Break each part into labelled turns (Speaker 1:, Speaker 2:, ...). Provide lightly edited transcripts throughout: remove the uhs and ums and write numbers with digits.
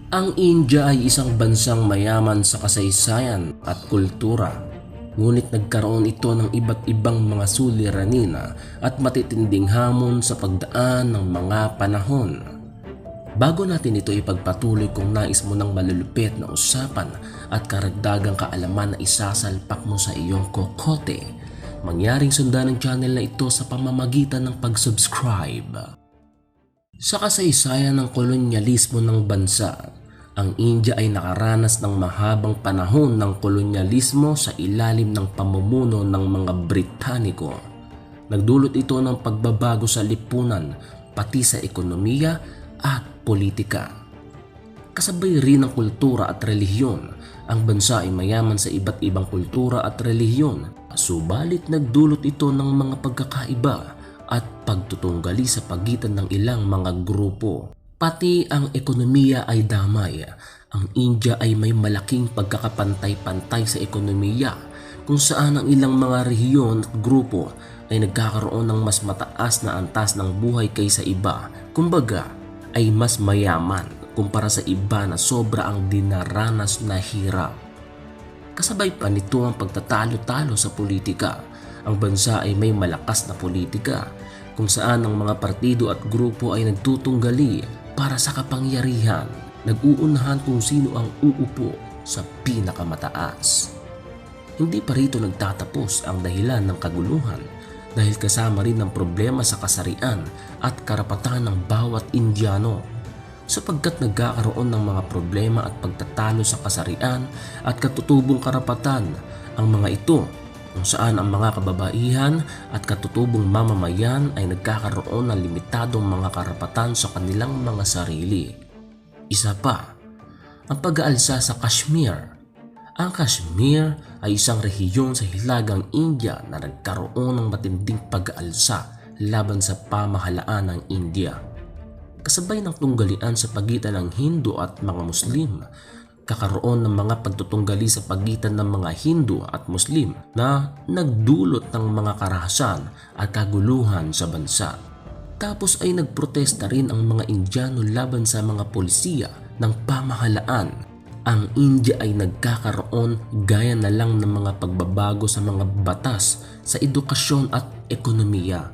Speaker 1: Ang India ay isang bansang mayaman sa kasaysayan at kultura, ngunit nagkaroon ito ng iba't ibang mga suliranin at matitinding hamon sa pagdaan ng mga panahon. Bago natin ito ipagpatuloy, kung nais mo ng malulupit na usapan at karagdagang kaalaman na isasalpak mo sa iyong kokote, mangyaring sundan ang channel na ito sa pamamagitan ng pag-subscribe. Sa kasaysayan ng kolonyalismo ng bansa, ang India ay nakaranas ng mahabang panahon ng kolonyalismo sa ilalim ng pamumuno ng mga Britaniko. Nagdulot ito ng pagbabago sa lipunan, pati sa ekonomiya at politika. Kasabay rin ng kultura at relihiyon, ang bansa ay mayaman sa iba't ibang kultura at relihiyon, subalit nagdulot ito ng mga pagkakaiba at pagtutunggali sa pagitan ng ilang mga grupo. Pati ang ekonomiya ay damay. Ang India ay may malaking pagkakapantay-pantay sa ekonomiya, kung saan ang ilang mga rehiyon at grupo ay nagkakaroon ng mas mataas na antas ng buhay kaysa iba. Kumbaga ay mas mayaman kumpara sa iba na sobra ang dinaranas na hirap. Kasabay pa nito ang pagtatalo-talo sa politika. Ang bansa ay may malakas na politika, kung saan ang mga partido at grupo ay nagtutunggali para sa kapangyarihan, nag-uunahan kung sino ang uupo sa pinakamataas. Hindi pa rito nagtatapos ang dahilan ng kaguluhan, dahil kasama rin ang problema sa kasarian at karapatan ng bawat Indiano, sapagkat nagkakaroon ng mga problema at pagtatalo sa kasarian at katutubong karapatan ang mga ito, kung saan ang mga kababaihan at katutubong mamamayan ay nagkakaroon ng limitadong mga karapatan sa kanilang mga sarili. Isa pa, ang pag-aalsa sa Kashmir. Ang Kashmir ay isang rehiyon sa hilagang India na nagkaroon ng matinding pag-aalsa laban sa pamahalaan ng India. Kasabay ng tunggalian sa pagitan ng Hindu at mga Muslim, kakaroon ng mga pagtutunggali sa pagitan ng mga Hindu at Muslim na nagdulot ng mga karahasan at kaguluhan sa bansa. Tapos ay nagprotesta rin ang mga Indiano laban sa mga polisiya ng pamahalaan. Ang India ay nagkakaroon gaya na lang ng mga pagbabago sa mga batas sa edukasyon at ekonomiya.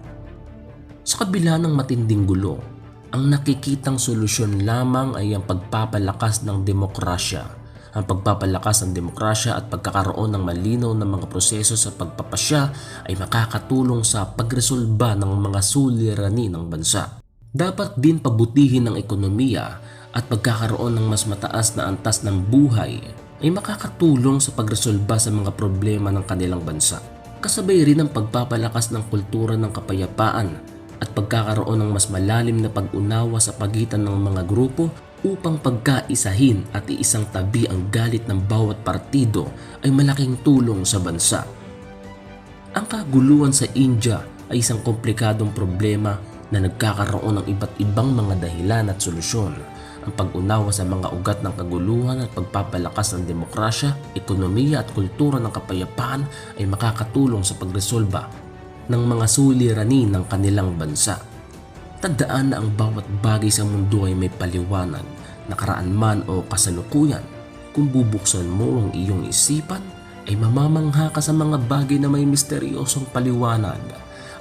Speaker 1: Sa kabila ng matinding gulo, ang nakikitang solusyon lamang ay ang pagpapalakas ng demokrasya. Ang pagpapalakas ng demokrasya at pagkakaroon ng malinaw na mga proseso sa pagpapasya ay makakatulong sa pagresolba ng mga suliranin ng bansa. Dapat din pabutihin ng ekonomiya at pagkakaroon ng mas mataas na antas ng buhay ay makakatulong sa pagresolba sa mga problema ng kanilang bansa. Kasabay rin ang pagpapalakas ng kultura ng kapayapaan at pagkakaroon ng mas malalim na pag-unawa sa pagitan ng mga grupo upang pagkaisahin at iisang tabi ang galit ng bawat partido ay malaking tulong sa bansa. Ang kaguluhan sa India ay isang komplikadong problema na nagkakaroon ng iba't ibang mga dahilan at solusyon. Ang pag-unawa sa mga ugat ng kaguluhan at pagpapalakas ng demokrasya, ekonomiya at kultura ng kapayapaan ay makakatulong sa pagresolba ng mga suliranin ng kanilang bansa. Tandaan na ang bawat bagay sa mundo ay may paliwanag, nakaraan man o kasalukuyan. Kung bubuksan mo ang iyong isipan, ay mamamangha ka sa mga bagay na may misteryosong paliwanag,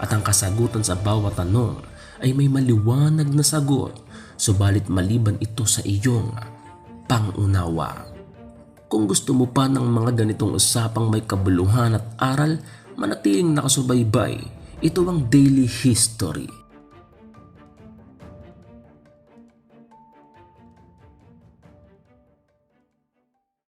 Speaker 1: at ang kasagutan sa bawat tanong ay may maliwanag na sagot, subalit maliban ito sa iyong pangunawa. Kung gusto mo pa ng mga ganitong usapang may kabuluhan at aral, manatiling nakasubaybay. Ito ang Daily History.